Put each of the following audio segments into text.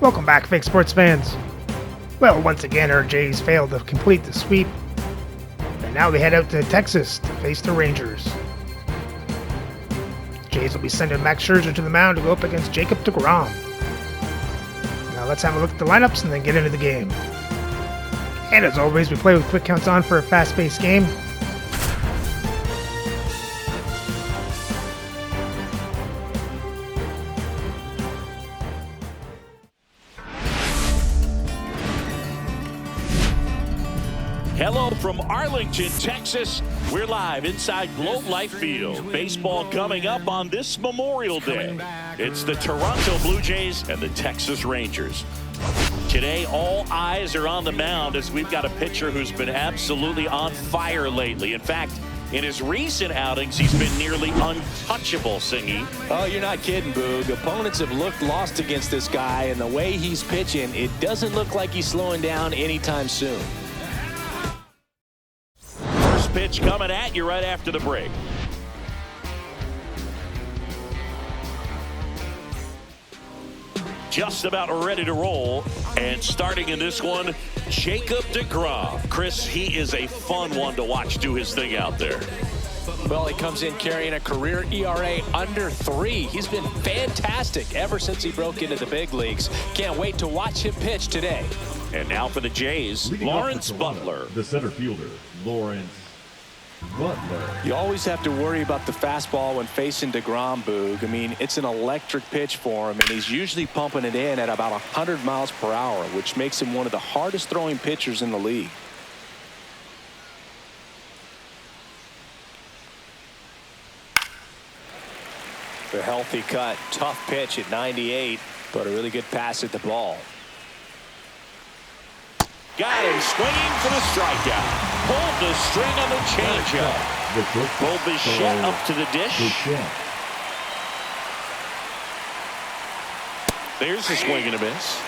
Welcome back, fake sports fans. Well, once again, our Jays failed to complete the sweep, and now they head out to Texas to face the Rangers. Jays will be sending Max Scherzer to the mound to go up against Jacob deGrom. Now let's have a look at the lineups and then get into the game. And as always, we play with quick counts on for a fast-paced game. Hello from Arlington, Texas. We're live inside Globe Life Field. Baseball coming up on this Memorial Day. It's the Toronto Blue Jays and the Texas Rangers. Today, all eyes are on the mound as we've got a pitcher who's been absolutely on fire lately. In fact, in his recent outings, he's been nearly untouchable, Singy. Oh, you're not kidding, Boog. Opponents have looked lost against this guy, and the way he's pitching, it doesn't look like he's slowing down anytime soon. Pitch coming at you right after the break. Just about ready to roll, and starting in this one, Jacob deGrom. Chris, he is a fun one to watch do his thing out there. Well, he comes in carrying a career ERA under 3. He's been fantastic ever since he broke into the big leagues. Can't wait to watch him pitch today. And now for the Jays, Lawrence Butler. The center fielder, Lawrence Butler. You always have to worry about the fastball when facing deGrom, Boog. I mean, it's an electric pitch for him, and he's usually pumping it in at about 100 miles per hour, which makes him one of the hardest throwing pitchers in the league. The healthy cut, tough pitch at 98, but a really good pass at the ball. Got him swinging for the strikeout. Pulled the string on the changeup. Pulled Bichette up to the dish. There's the swing and a miss.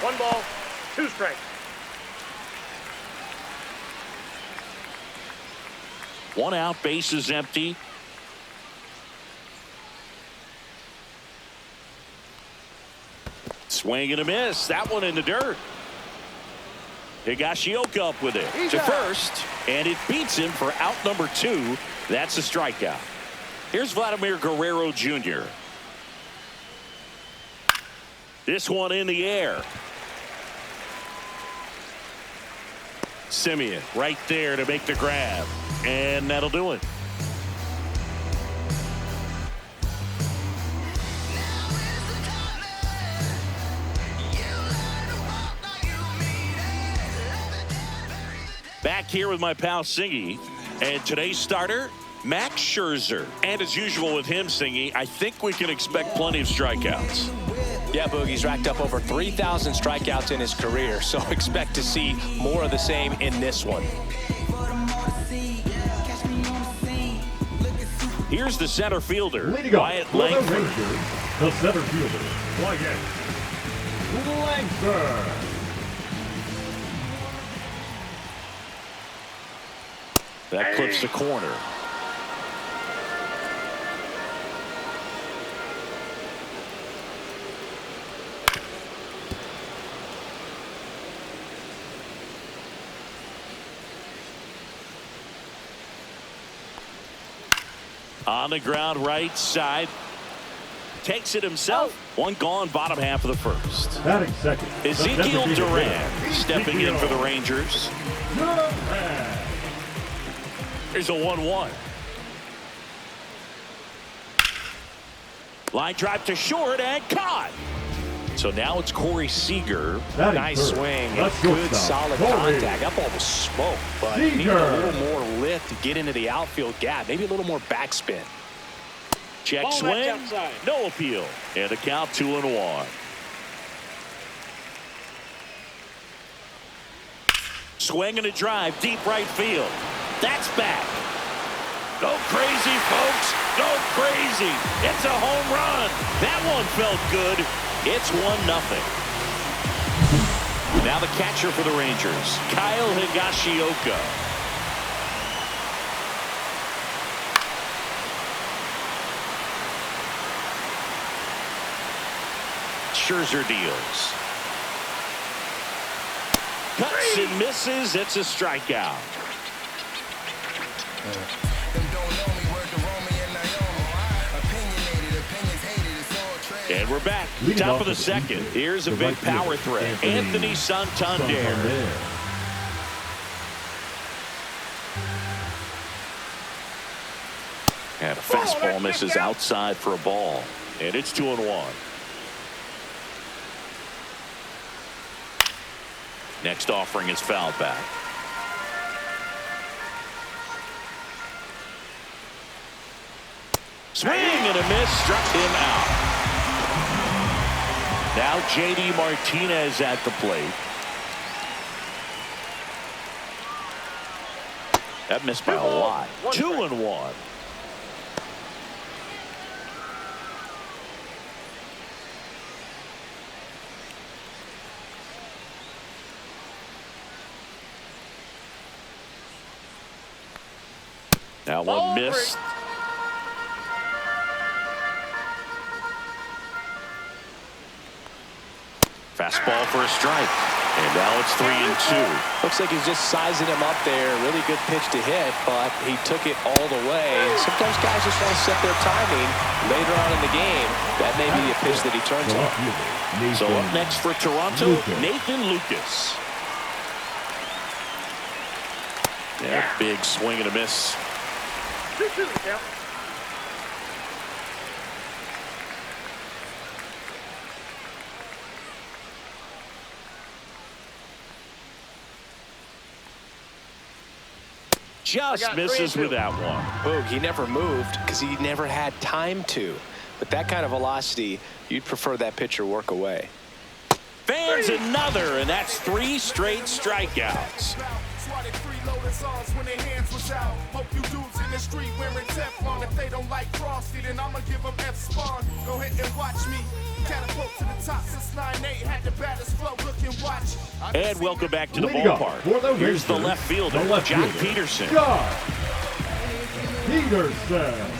1 ball, 2 strikes. One out, base is empty. Swing and a miss. That one in the dirt. Higashioka up with it to first, and it beats him for out number 2. That's a strikeout. Here's Vladimir Guerrero Jr. This one in the air. Simeon right there to make the grab, and that'll do it. Back here with my pal Singy, and today's starter, Max Scherzer. And as usual with him, Singy, I think we can expect plenty of strikeouts. Yeah, Boogie's racked up over 3,000 strikeouts in his career, so expect to see more of the same in this one. Here's the center fielder, Wyatt Langford. The center fielder, Wyatt Langford. That clips the corner. On the ground, right side. Takes it himself. One gone, bottom half of the first. Batting second. Ezekiel Duran stepping in for the Rangers. Here's a 1-1. Line drive to short and caught. So now it's Corey Seager. Nice swing and good solid contact. That ball was smoke, but needed a little more lift to get into the outfield gap. Maybe a little more backspin. Check swing. No appeal. And the count 2-1. Swing and a drive deep right field. That's back. Go crazy, folks. Go crazy. It's a home run. That one felt good. It's 1-0. Now the catcher for the Rangers, Kyle Higashioka. Scherzer deals. Cuts and misses. It's a strikeout. And we're back. Top of the second. Here's a big power threat. Anthony Santander. And a fastball misses outside for a ball. And it's 2-1. Next offering is fouled back. Swing and a miss. Struck him out. Now J.D. Martinez at the plate. That missed by a lot. 2-1. Now one missed. Fastball for a strike. And now it's 3-2. Looks like he's just sizing him up there. Really good pitch to hit, but he took it all the way. Sometimes guys just want to set their timing later on in the game. That may be a pitch that he turns on. So up next for Toronto, Nathan Lucas. Yeah, big swing and a miss. Just misses with that one. Boog, he never moved because he never had time to. With that kind of velocity, you'd prefer that pitcher work away. Fans another, and that's 3 straight strikeouts. When their hands was out. Hope you dudes in the street wearing Teflon. If they don't like Frosty, then I'ma give them F-Spawn. Go ahead and watch me. Catapult to the top since 9-8. Had the baddest flow. Look and watch. And welcome back to the ballpark. Here's the left fielder, Jock Peterson. Jock Peterson.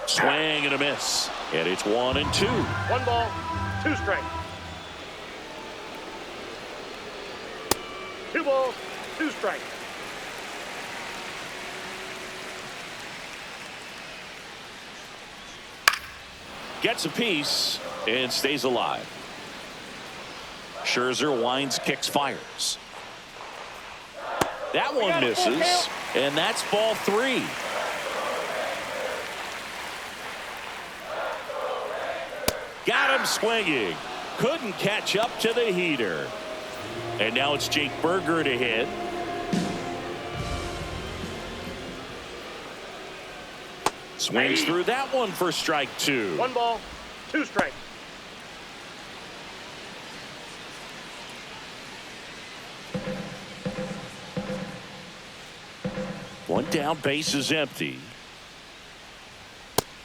Swing and a miss. And it's 1-2. 1 ball, 2 strikes. 2 balls, 2 strikes. Gets a piece and stays alive. Scherzer winds, kicks, fires. That one misses, and that's ball 3. Got him swinging. Couldn't catch up to the heater. And now it's Jake Berger to hit. Swings through that one for strike 2. 1 ball, 2 strikes. One down, base is empty.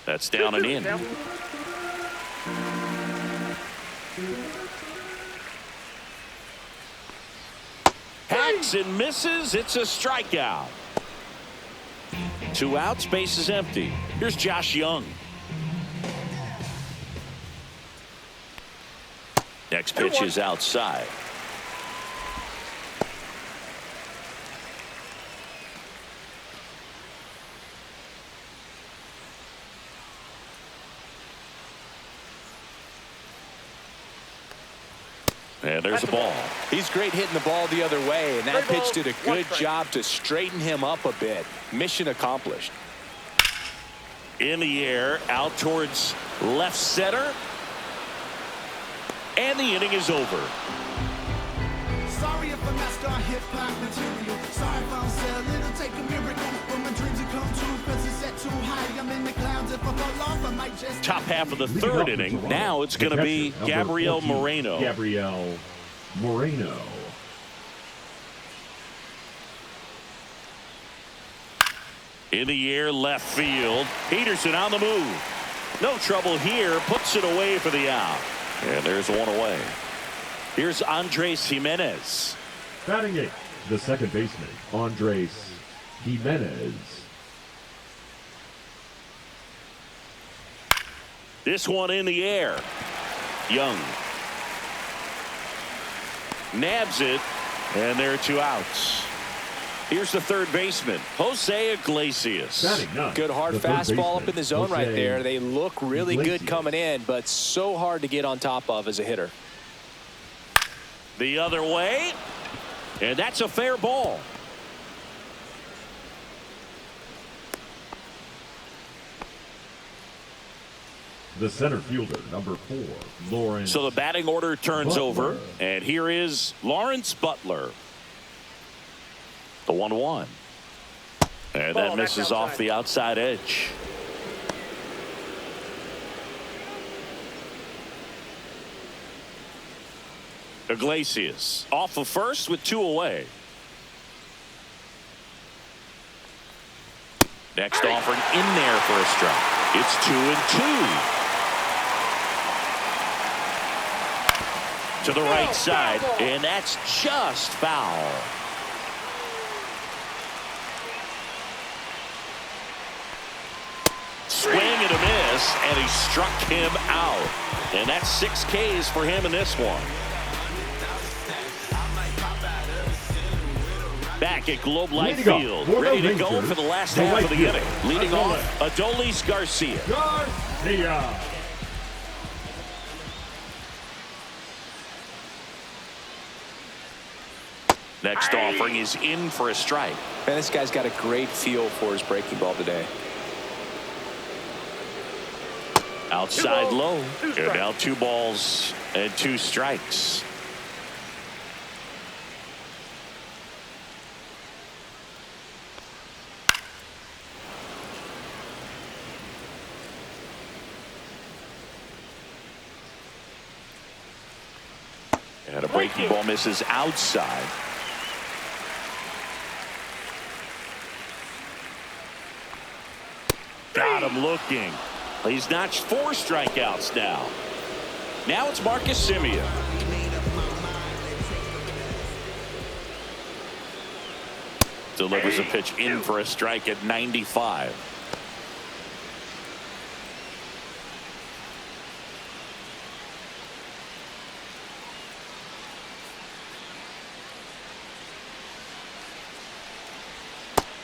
That's down and in. Hacks and misses. It's a strikeout. 2 outs, base is empty. Here's Josh Young. Next pitch is outside. And there's a ball. He's great hitting the ball the other way, and that pitch did a good job to straighten him up a bit. Mission accomplished. In the air, out towards left center. And the inning is over. Sorry if I messed our hip-hop material. Sorry if I'm selling. It'll take a miracle for my dreams to come true. Cause it's set too high. I'm in the clouds. If I fall off, I might just... Top half of the third inning. Now it's going to be Gabriel Moreno. Gabriel Moreno. In the air, left field. Peterson on the move. No trouble here. Puts it away for the out. And there's one away. Here's Andres Jimenez. Batting 8th, the second baseman, Andres Jimenez. This one in the air. Young nabs it, and there are 2 outs. Here's the third baseman, Jose Iglesias. Good hard fastball up in the zone right there. They look really good coming in, but so hard to get on top of as a hitter. The other way, and that's a fair ball. The center fielder, number 4, Lawrence. So the batting order turns Butler. over, and here is Lawrence Butler. The 1-1. And that misses off the outside edge. Iglesias off of first with 2 away. Next offering in there for a strike. It's 2-2. To the right side, and that's just foul. Swing and a miss, and he struck him out. And that's 6 Ks for him in this one. Back at Globe Life Field, ready to go for the last half of the inning. Leading off, Adolis Garcia. Next offering is in for a strike. Man, this guy's got a great feel for his breaking ball today. Outside low. And now 2 balls and 2 strikes. And a breaking ball misses outside. Got him looking. He's notched 4 strikeouts now. Now it's Marcus Semien. Delivers a pitch in for a strike at 95.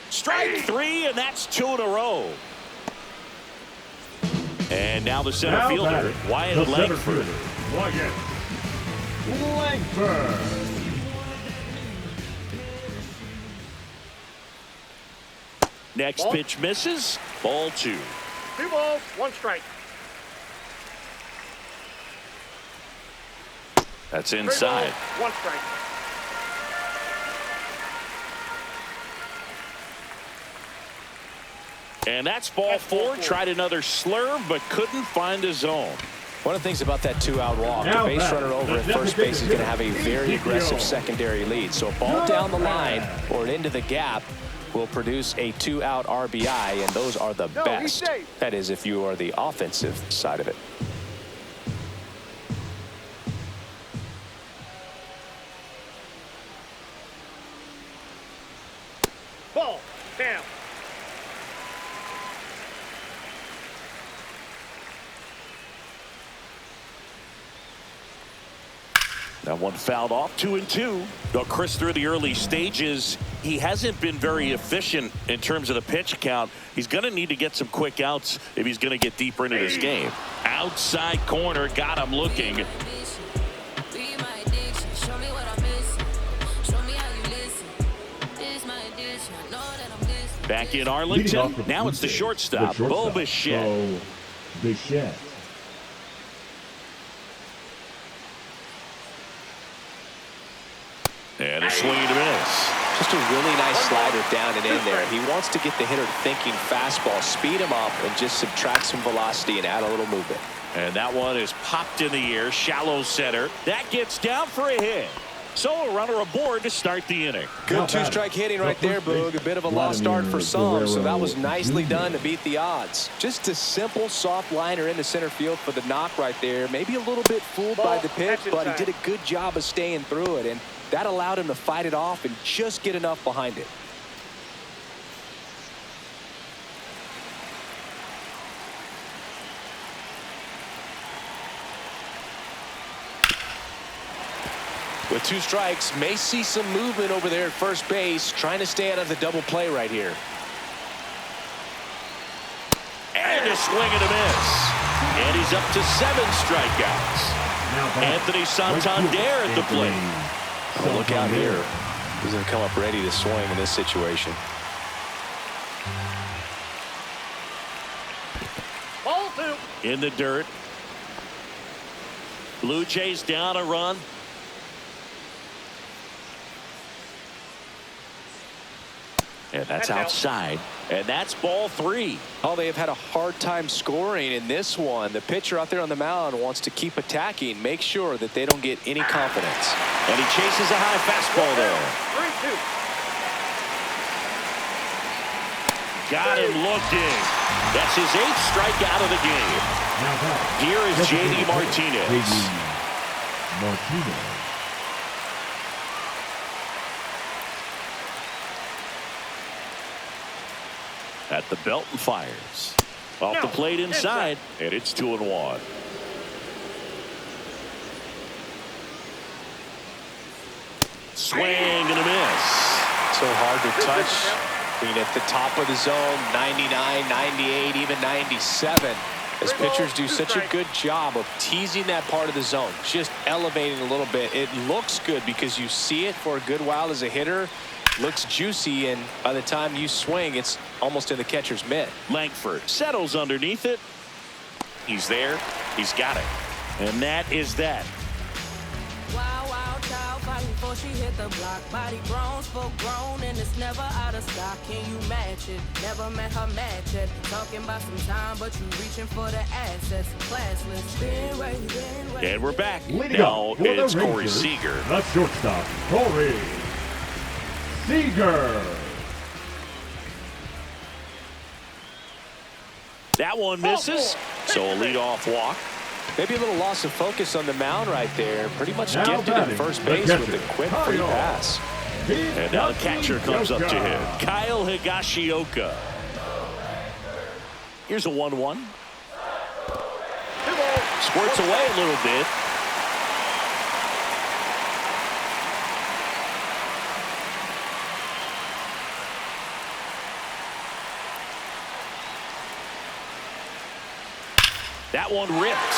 Strike 3, and that's 2 in a row. And now the center fielder, Wyatt Langford. Next pitch misses. Ball 2. 2 balls, 1 strike. That's inside. 1 strike. And that's ball 4. Tried another slurve, but couldn't find a zone. One of the things about that 2-out walk, the base runner over at first base is going to have a very aggressive secondary lead. So a ball down the line or into the gap will produce a 2-out RBI, and those are the best. That is, if you are the offensive side of it. Ball, down. That one fouled off. 2-2. Now Chris, through the early stages, he hasn't been very efficient in terms of the pitch count. He's going to need to get some quick outs if he's going to get deeper into this game. Outside corner, got him looking. Back in Arlington. Now it's the shortstop, Bo Bichette. And a swing and a miss. Just a really nice slider down and in there. He wants to get the hitter thinking fastball, speed him up, and just subtract some velocity and add a little movement. And that one is popped in the air, shallow center. That gets down for a hit. So a runner aboard to start the inning. Good 2-strike hitting right there, Boog. A bit of a lost start for some, so that was nicely done to beat the odds. Just a simple soft liner into center field for the knock right there. Maybe a little bit fooled by the pitch, but he did a good job of staying through it, and that allowed him to fight it off and just get enough behind it. With 2 strikes, may see some movement over there at first base, trying to stay out of the double play right here. And a swing and a miss. And he's up to 7 strikeouts. Anthony Santander at the plate. Oh, look out here. He's going to come up ready to swing in this situation. Ball 2. In the dirt. Blue Jays down a run. And that's outside. And that's ball 3. Oh, they have had a hard time scoring in this one. The pitcher out there on the mound wants to keep attacking, make sure that they don't get any confidence. And he chases a high fastball there. 3-2. Got him looking. That's his 8th strikeout of the game. Here is J.D. Martinez. At the belt and fires. Off the plate inside. And it's 2-1. Swing and a miss. So hard to touch. Being at the top of the zone, 99, 98, even 97. As pitchers do such a good job of teasing that part of the zone, just elevating a little bit. It looks good because you see it for a good while as a hitter. Looks juicy, and by the time you swing, it's almost in the catcher's mitt. Langford settles underneath it. He's there. He's got it. And that is that. Wow, wow, child fighting before she hit the block. Body grown, full grown, and it's never out of stock. Can you match it? Never met her match it. Talking about some time, but you reaching for the assets. Classless. Been waiting. And we're back. Leading Now up for the it's Corey Rangers, Seager. The shortstop, Corey Seager. That one misses. So a leadoff walk. Maybe a little loss of focus on the mound right there. Pretty much Now gifted batting, at first the base catcher, with a quick free Kyle. pass. And now the catcher comes up to him. Kyle Higashioka. Here's a 1-1. Squirts away a little bit. That one ripped.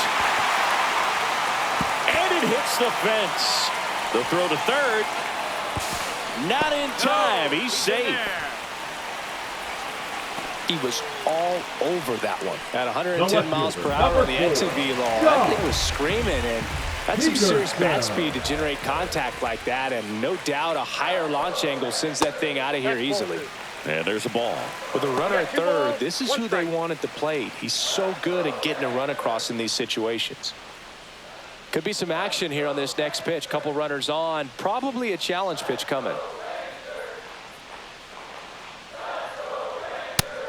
And it hits the fence. The throw to third. Not in time. He's safe. He was all over that one. At 110 miles per hour on the exit velo. That thing was screaming, and that's some serious bat speed to generate contact like that. And no doubt a higher launch angle sends that thing out of here easily. And there's a ball. With a runner at third, this is who they want at the plate. He's so good at getting a run across in these situations. Could be some action here on this next pitch. Couple runners on. Probably a challenge pitch coming.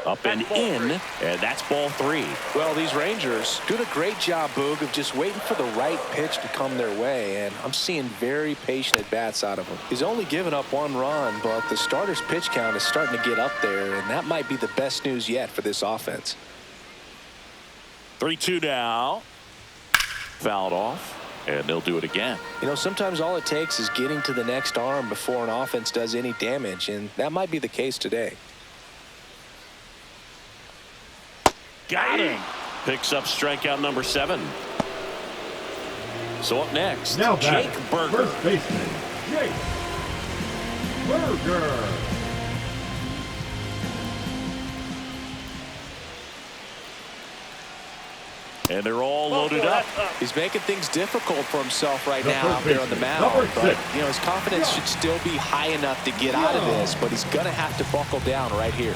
Up and in, and that's ball 3. Well, these Rangers doing a great job, Boog, of just waiting for the right pitch to come their way, and I'm seeing very patient at-bats out of him. He's only given up 1 run, but the starter's pitch count is starting to get up there, and that might be the best news yet for this offense. 3-2 now. Fouled off, and they'll do it again. You know, sometimes all it takes is getting to the next arm before an offense does any damage, and that might be the case today. Got him. Picks up strikeout number 7. So up next, Now Jake batting, Berger. first baseman, Jake Berger. And they're all loaded up. He's making things difficult for himself right The now first out there on the baseman, mound. number But, 6. you know, his confidence should still be high enough to get out of this, but he's going to have to buckle down right here.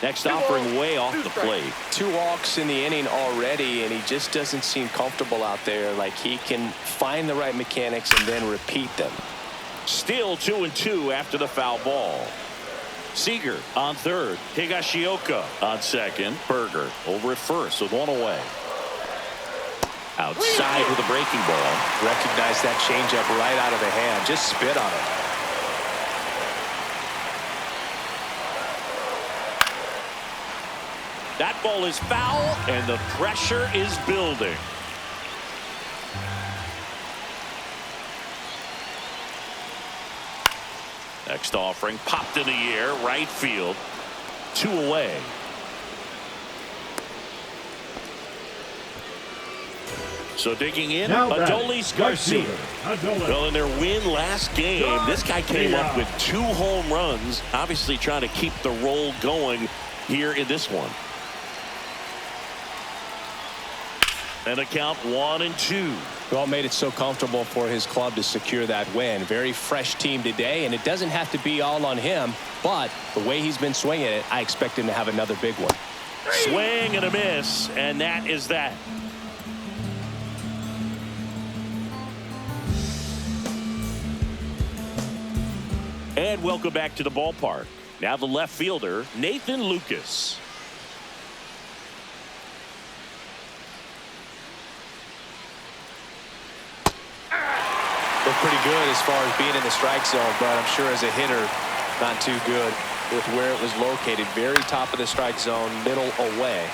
Next offering way off the plate. 2 walks in the inning already, and he just doesn't seem comfortable out there. Like he can find the right mechanics and then repeat them. Still 2-2 after the foul ball. Seager on third. Higashioka on second. Berger over at first with 1 away. Outside with a breaking ball. Recognize that changeup right out of the hand. Just spit on it. That ball is foul, and the pressure is building. Next offering popped in the air, right field. 2 away. So digging in, Adolis Garcia. Well, in their win last game, this guy came up with 2 home runs, obviously trying to keep the roll going here in this one. And a count 1-2. Well, made it so comfortable for his club to secure that win. Very fresh team today, and it doesn't have to be all on him, but the way he's been swinging it, I expect him to have another big one. Swing and a miss, and that is that. And welcome back to the ballpark. Now the left fielder, Nathan Lucas. Look pretty good as far as being in the strike zone, but I'm sure as a hitter, not too good with where it was located. Very top of the strike zone, middle away.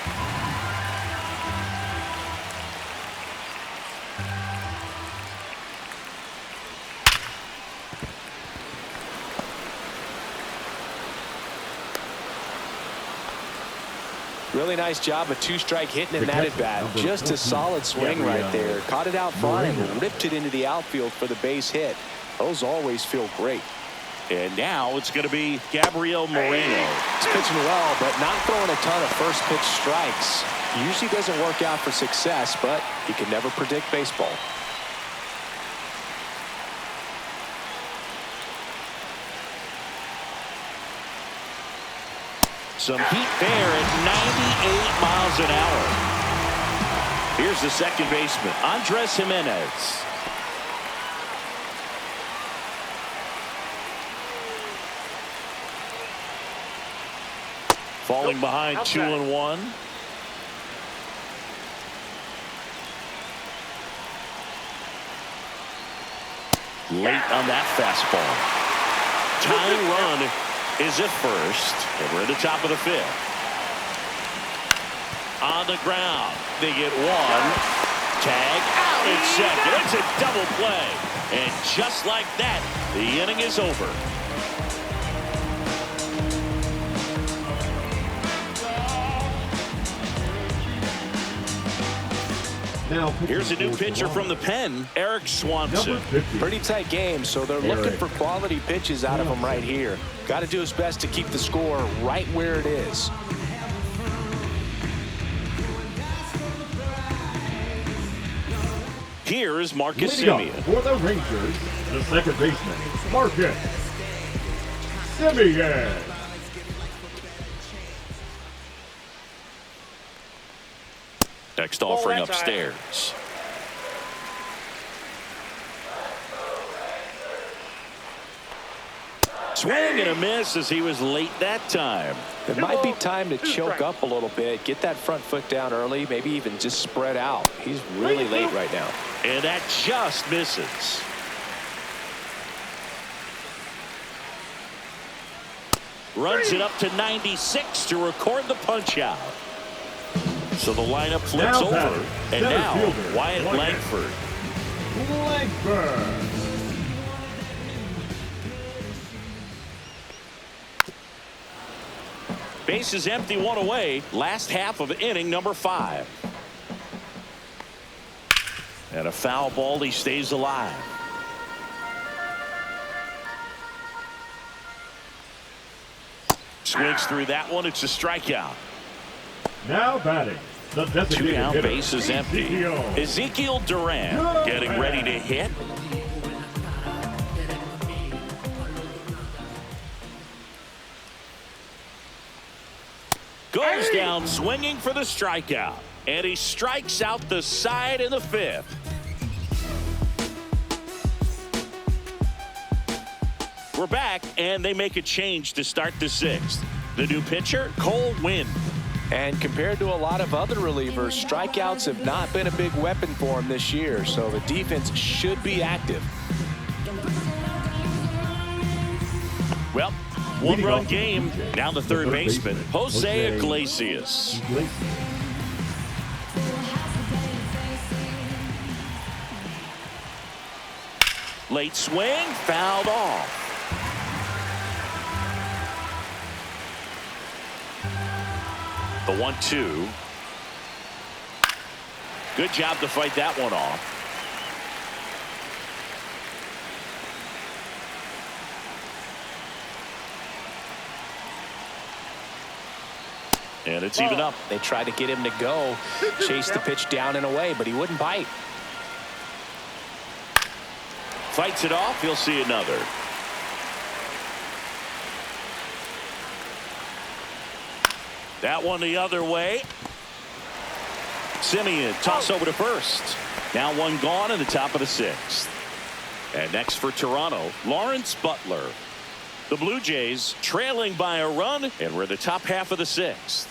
Really nice job of 2-strike hitting in that at bat. Just a solid swing right there. Caught it out front and ripped it into the outfield for the base hit. Those always feel great. And now it's going to be Gabriel Moreno. He's pitching well, but not throwing a ton of first pitch strikes. He usually doesn't work out for success, but you can never predict baseball. Some heat there at 98 miles an hour. Here's the second baseman, Andres Jimenez. Falling behind 2-1. Late on that fastball. Tying run is at first, and we're at the top of the 5th. On the ground, they get 1. Tag out at second. It's a double play, and just like that, the inning is over. Now, here's a new pitcher from the pen, Eric Swanson. Pretty tight game, so they're looking for quality pitches out of him right here. Got to do his best to keep the score right where it is. Here is Marcus Leading Semien. up for the Rangers, the second baseman, Marcus Semien. Next offering upstairs. Swing and a miss as he was late that time. It might be time to choke up a little bit, get that front foot down early, maybe even just spread out. He's really late right now. And that just misses. Runs it up to 96 to record the punch out. So the lineup flips over, and now Wyatt Langford. Base is empty, 1 away. Last half of inning number 5. And a foul ball, he stays alive. Swings through that one, it's a strikeout. Now batting, the designated 2 down, hitter, base is empty. Ezekiel Duran getting ready to hit. Goes down swinging for the strikeout. And he strikes out the side in the 5th. We're back, and they make a change to start the 6th. The new pitcher, Cole Winn. And compared to a lot of other relievers, strikeouts have not been a big weapon for him this year, so the defense should be active. Well, One-run game. Now the third baseman, Jose Iglesias. Late swing, fouled off. The 1-2. Good job to fight that one off. And it's even up. They tried to get him to go, chase the pitch down and away, but he wouldn't bite. Fights it off. He'll see another. That one the other way. Simeon toss over to first. Now one gone in the top of the sixth. And next for Toronto, Lawrence Butler. The Blue Jays trailing by a run, and we're in the top half of the sixth.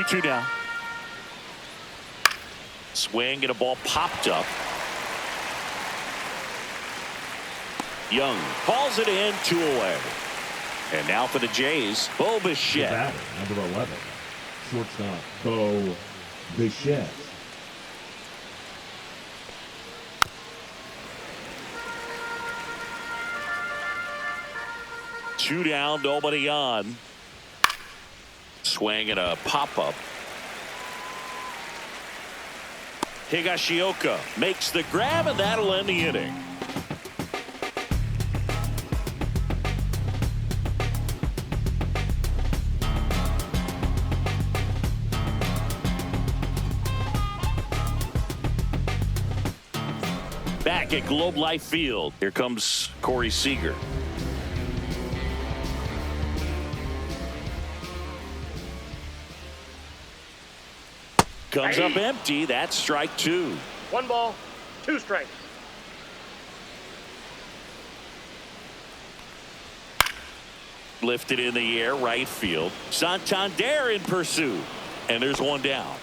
Two down. Swing and a ball popped up. Young calls it in, 2 away. And now for the Jays, Bo Bichette. Number 11, shortstop, Bo Bichette. Two down, nobody on. Swing and a pop-up. Higashioka makes the grab, and that'll end the inning. Back at Globe Life Field, here comes Corey Seager. Comes up empty. That's strike 2. 1 ball, 2 strikes. Lifted in the air, right field. Santander in pursuit. And there's one down.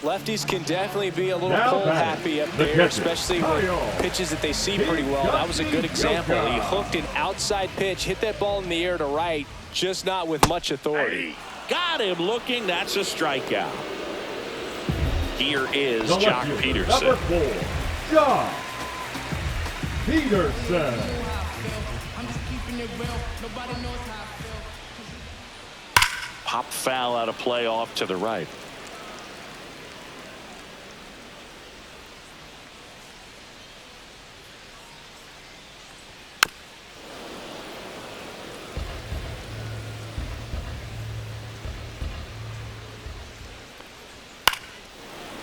Lefties can definitely be a little pull happy up there, especially with pitches that they see pretty well. That was a good example. He hooked an outside pitch, hit that ball in the air to right, just not with much authority. Got him looking. That's a strikeout. Here is Jock Peterson. Number 4, Jock Peterson. Pop foul out of play off to the right.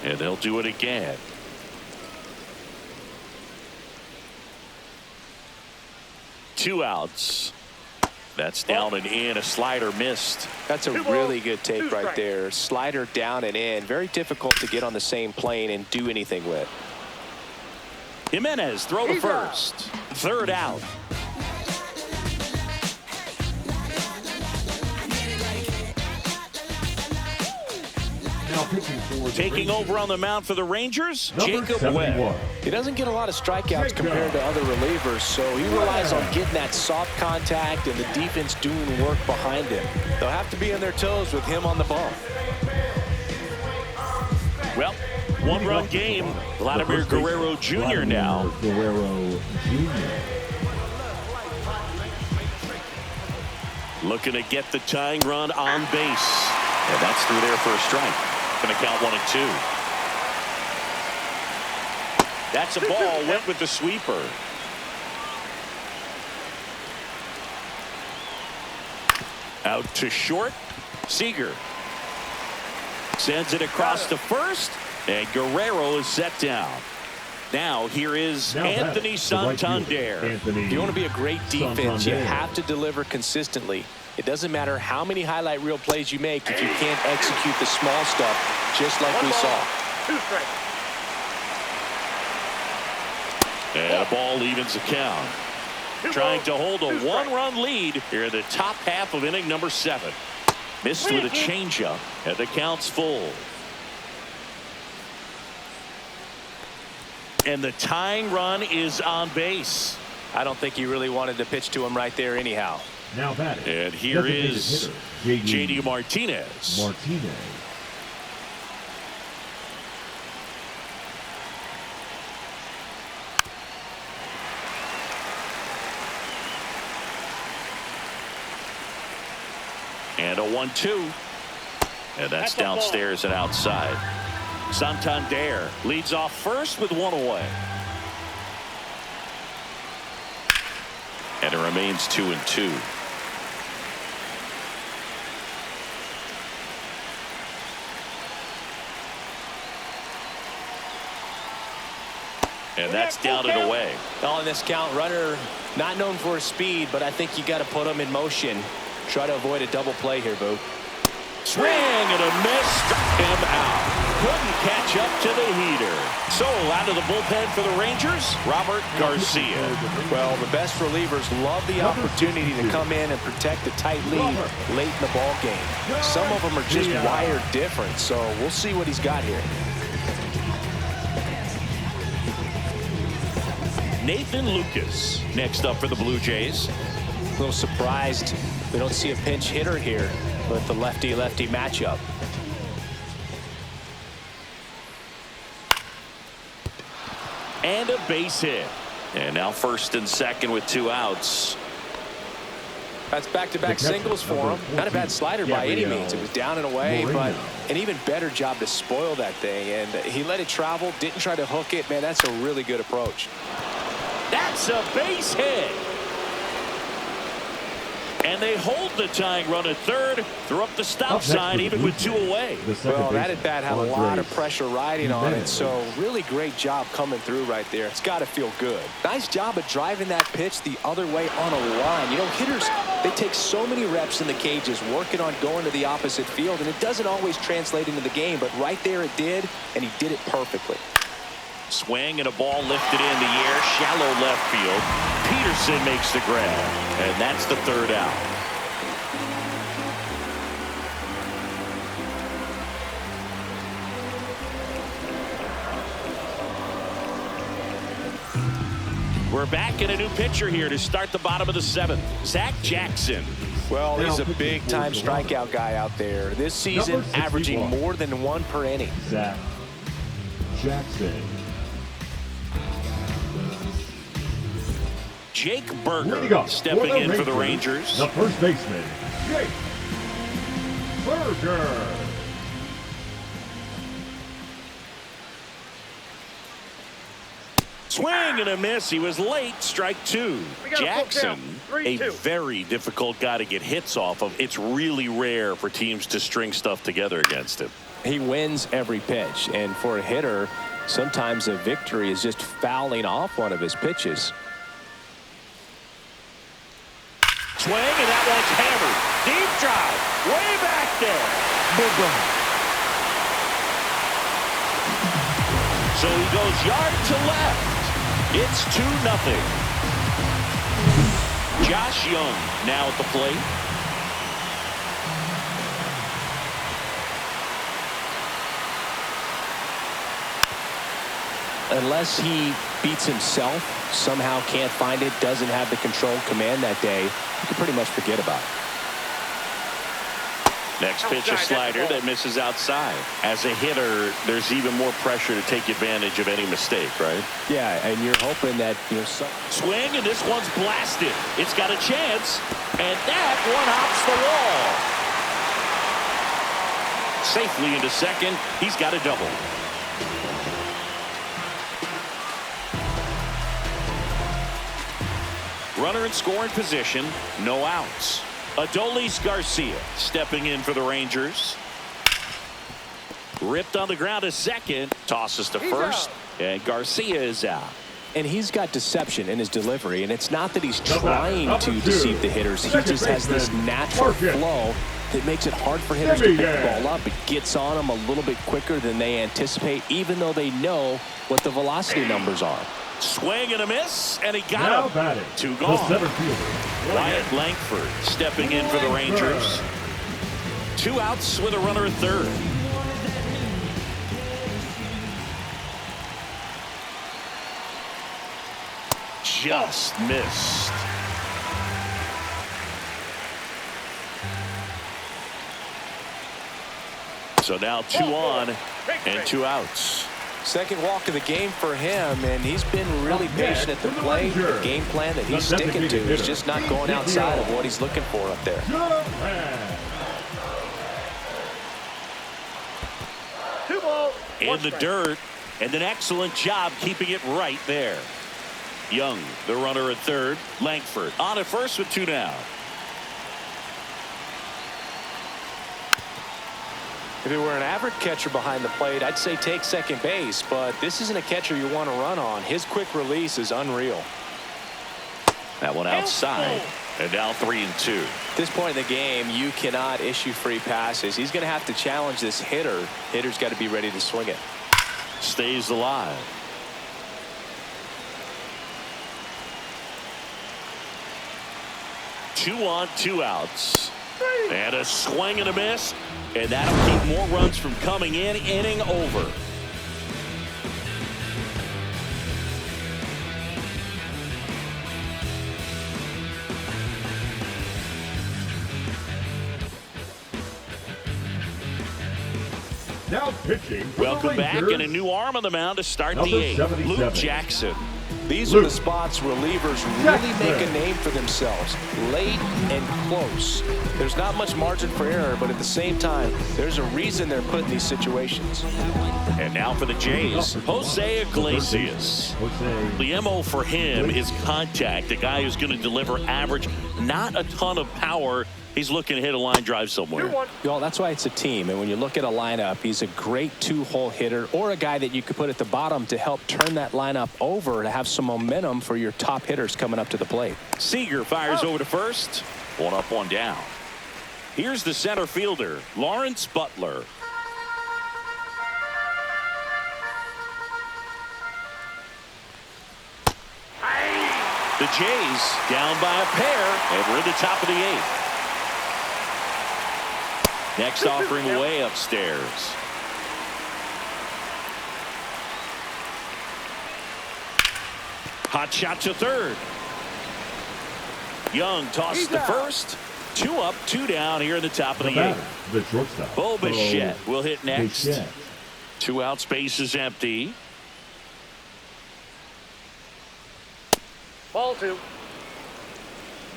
And they'll do it again. Two outs. That's down and in. A slider missed. That's a really good take right there. Slider down and in. Very difficult to get on the same plane and do anything with. Jimenez throw to first. Third out. Taking over on the mound for the Rangers, Jacob Webb. He doesn't get a lot of strikeouts compared to other relievers, so he relies on getting that soft contact and the defense doing work behind him. They'll have to be on their toes with him on the bump. Well, one-run game. Vladimir Guerrero Jr. now. Guerrero Jr. Looking to get the tying run on base. And that's through there for a strike. Going to count 1 and 2. That's a ball. Went with the sweeper. Out to short. Seager sends it across to first, and Guerrero is set down. Now here is Anthony Santander. If you want to be a great defense, you have to deliver consistently. It doesn't matter how many highlight reel plays you make if you can't execute the small stuff, just like we saw. 2 strikes. And a ball evens the count. Trying to hold a 1-run lead here in the top half of inning number 7. Missed with a changeup, and the count's full. And the tying run is on base. I don't think he really wanted to pitch to him right there anyhow. Now batting. And here is J.D. Martinez. And a 1-2. And that's downstairs and outside. Santander leads off first with one away. And it remains 2-2. And that's down and away. On this count, runner not known for his speed, but I think you got to put him in motion. Try to avoid a double play here, Boo. Swing and a miss, struck him out. Couldn't catch up to the heater. So out of the bullpen for the Rangers, Robert Garcia. Well, the best relievers love the opportunity to come in and protect a tight lead late in the ball game. Some of them are just wired different, so we'll see what he's got here. Nathan Lucas next up for the Blue Jays. A little surprised we don't see a pinch hitter here with the lefty-lefty matchup. And a base hit. And now first and second with 2 outs. That's back-to-back singles for him. Not a bad slider by any means. It was down and away, but an even better job to spoil that thing. And he let it travel, didn't try to hook it. Man, that's a really good approach. That's a base hit. And they hold the tying run at third. Throw up the stop sign even with 2 away. Well, that at bat had a lot of pressure riding on it, so really great job coming through right there. It's got to feel good. Nice job of driving that pitch the other way on a line. You know, hitters, they take so many reps in the cages working on going to the opposite field, and it doesn't always translate into the game, but right there it did, and he did it perfectly. Swing and a ball lifted in the air, shallow left field. Peterson makes the grab, and that's the 3rd out. We're back in a new pitcher here to start the bottom of the 7th. Zach Jackson. Well, he's a big-time strikeout guy out there. This season, averaging more than 1 per inning. Zach Jackson. Jake Berger stepping in for the Rangers. The first baseman, Jake Berger. Swing and a miss. He was late. Strike 2. Jackson, a very difficult guy to get hits off of. It's really rare for teams to string stuff together against him. He wins every pitch, and for a hitter, sometimes a victory is just fouling off one of his pitches. Swing, and that one's hammered. Deep drive. Way back there. Boom. So he goes yard to left. It's 2-0. Josh Young now at the plate. Unless he beats himself, somehow can't find it, doesn't have the control command that day, you can pretty much forget about it. Next pitch, a slider that misses outside. As a hitter, there's even more pressure to take advantage of any mistake, right? Yeah, and you're hoping that, Swing, and this one's blasted. It's got a chance, and that one hops the wall. Safely into second. He's got a double. Runner in scoring position, no outs. Adolis Garcia stepping in for the Rangers. Ripped on the ground to second, tosses to first, and Garcia is out. And he's got deception in his delivery, and it's not that he's trying to deceive the hitters. He just has this natural flow that makes it hard for hitters to pick the ball up. It gets on them a little bit quicker than they anticipate, even though they know what the velocity numbers are. Swing and a miss, and he got him. 2 gone. Wyatt Langford stepping in for the Rangers. 2 outs with a runner at third. just missed. So now 2 on and 2 outs. Second walk of the game for him, and he's been really patient at the plate. The game plan that he's sticking to is just not going outside of what he's looking for up there. Two balls. In the dirt, and an excellent job keeping it right there. Young, the runner at third. Langford on at first with 2 down. If it were an average catcher behind the plate, I'd say take second base, but this isn't a catcher you want to run on. His quick release is unreal. That one outside, and now 3 and 2. At this point in the game, you cannot issue free passes. He's going to have to challenge this hitter. Hitter's got to be ready to swing it. Stays alive. Two on, 2 outs. And a swing and a miss. And that'll keep more runs from coming in. Inning over. Now pitching. Welcome back, and a new arm on the mound to start the 8th. Luke Jackson. These are the spots relievers really make a name for themselves. Late and close. There's not much margin for error, but at the same time, there's a reason they're put in these situations. And now for the Jays, Jose Iglesias. The MO for him is contact. A guy who's going to deliver average, not a ton of power. He's looking to hit a line drive somewhere. Y'all, that's why it's a team. And when you look at a lineup, he's a great 2-hole hitter, or a guy that you could put at the bottom to help turn that lineup over to have some momentum for your top hitters coming up to the plate. Seager fires over to first. 1 up, 1 down. Here's the center fielder, Lawrence Butler. The Jays down by a pair, and we're at the top of the 8th. Next offering way upstairs. Hot shot to third. Young tosses to first. 2 up, 2 down here in the top of the 8th. The shortstop. Bo Bichette will hit next. Bichette. 2 out, space is empty. Ball 2.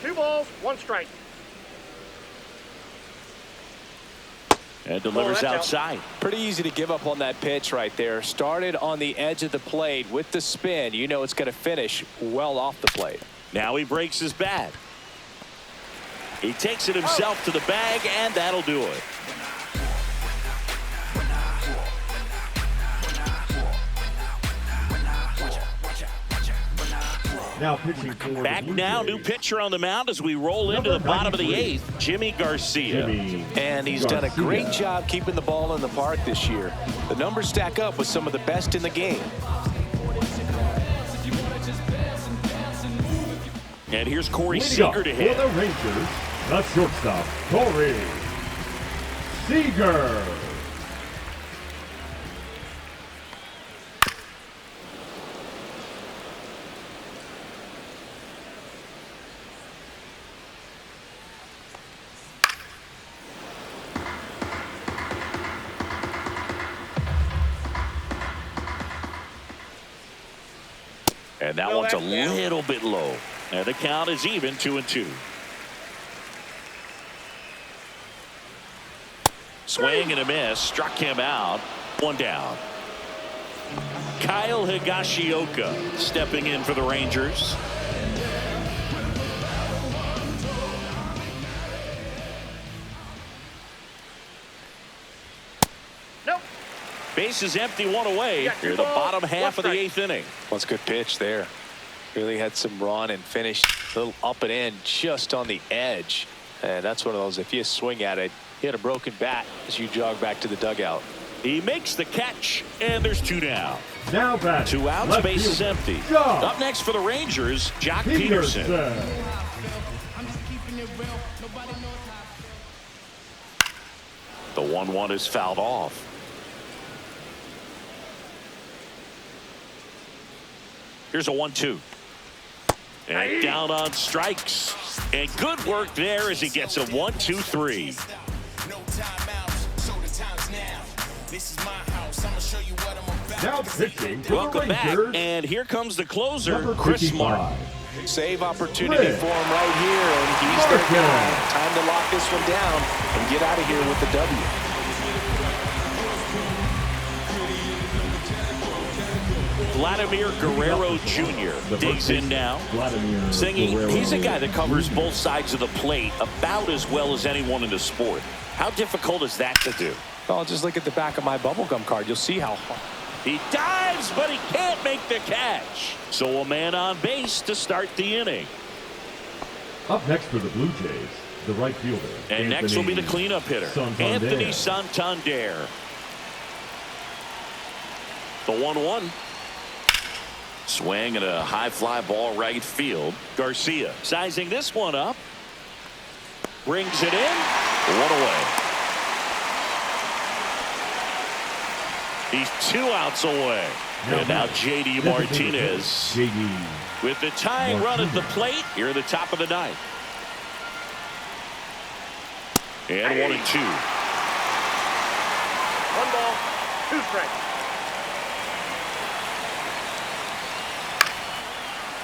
2 balls, 1 strike. And delivers outside. Pretty easy to give up on that pitch right there. Started on the edge of the plate with the spin. You know it's going to finish well off the plate. Now he breaks his bat. He takes it himself to the bag, and that'll do it. Now pitching for Back now, new pitcher on the mound as we roll into the bottom of the 8th, Jimmy Garcia. And he's done a great job keeping the ball in the park this year. The numbers stack up with some of the best in the game. And here's Corey Seager to hit. For the Rangers, the shortstop, Corey Seager. And that one's a little bit low. And the count is even, 2 and 2. Swing and a miss. Struck him out. 1 down. Kyle Higashioka stepping in for the Rangers. Base is empty, 1 away. Here, the bottom half of the 8th inning. Well, it's a good pitch there. Really had some run and finished a little up and in just on the edge. And that's one of those, if you swing at it, you had a broken bat as you jog back to the dugout. He makes the catch, and there's 2 down. Now back. 2 outs, base is empty. Up next for the Rangers, Jock Peterson. The 1-1 is fouled off. Here's a 1-2. And down on strikes. And good work there as he gets a 1-2-3. Now pitching to the Welcome back. Rangers, And here comes the closer, number Chris 55. Martin. Save opportunity for him right here, and he's their guy. Time to lock this one down and get out of here with the W. Vladimir Guerrero Jr. digs in now. Singing, he's a guy that covers both sides of the plate about as well as anyone in the sport. How difficult is that to do? Well, just look at the back of my bubblegum card. You'll see how hard. He dives, but he can't make the catch. So a man on base to start the inning. Up next for the Blue Jays, the right fielder. And next will be the cleanup hitter, Anthony Santander. The 1-1. Swing and a high fly ball right field. Garcia sizing this one up. Brings it in. One away. He's 2 outs away. And now J.D. Martinez with the tying run at the plate here at the top of the 9th. And 1-2. 1 ball, 2 strikes.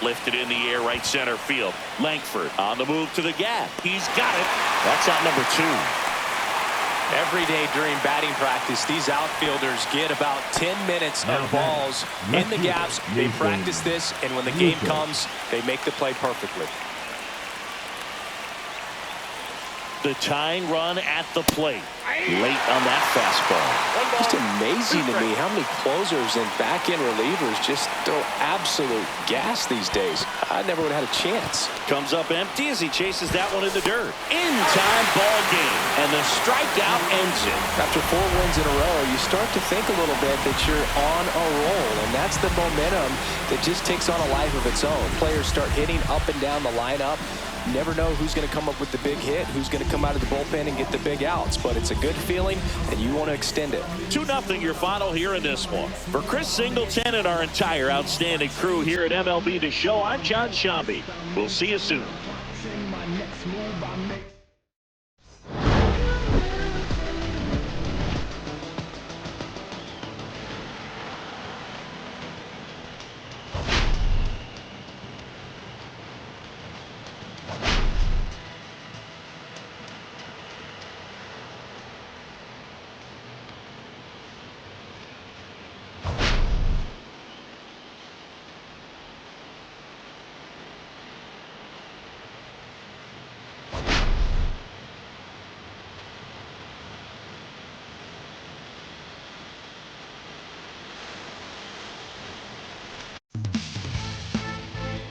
Lifted in the air, right center field. Langford on the move to the gap. He's got it. That's out number 2. Every day during batting practice, these outfielders get about 10 minutes of balls in the gaps. They practice this, and when the game comes, they make the play perfectly. The tying run at the plate. Late on that fastball. Just amazing to me how many closers and back-end relievers just throw absolute gas these days. I never would have had a chance. Comes up empty as he chases that one in the dirt. In-time ball game, and the strikeout ends it. After 4 wins in a row, you start to think a little bit that you're on a roll, and that's the momentum that just takes on a life of its own. Players start hitting up and down the lineup. You never know who's going to come up with the big hit, who's going to come out of the bullpen and get the big outs, but it's a good feeling, and you want to extend it. 2-0 your final here in this one. For Chris Singleton and our entire outstanding crew here at MLB The Show, I'm John Shambi. We'll see you soon.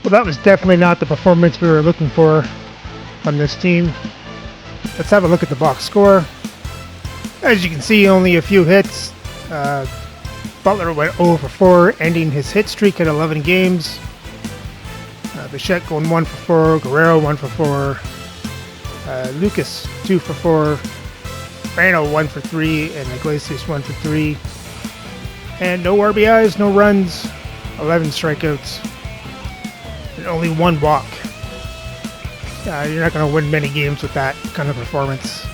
Well, that was definitely not the performance we were looking for from this team. Let's have a look at the box score. As you can see, only a few hits. Butler went 0 for 4, ending his hit streak at 11 games. Bichette going 1 for 4, Guerrero 1 for 4, Lucas 2 for 4, Rano 1 for 3, and Iglesias 1 for 3. And no RBIs, no runs, 11 strikeouts. And only 1 walk. You're not going to win many games with that kind of performance.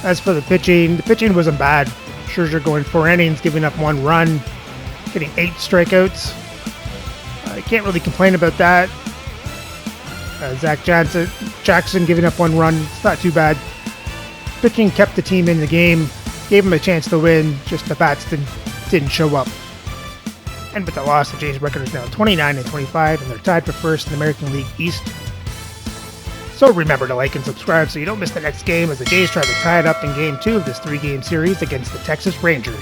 As for the pitching wasn't bad. Scherzer going 4 innings, giving up 1 run, getting 8 strikeouts. I can't really complain about that. Zach Jackson giving up 1 run. It's not too bad. Pitching kept the team in the game, gave them a chance to win, just the bats didn't show up. And with the loss, the Jays' record is now 29-25, and they're tied for first in the American League East. So remember to like and subscribe so you don't miss the next game as the Jays try to tie it up in Game 2 of this 3-game series against the Texas Rangers.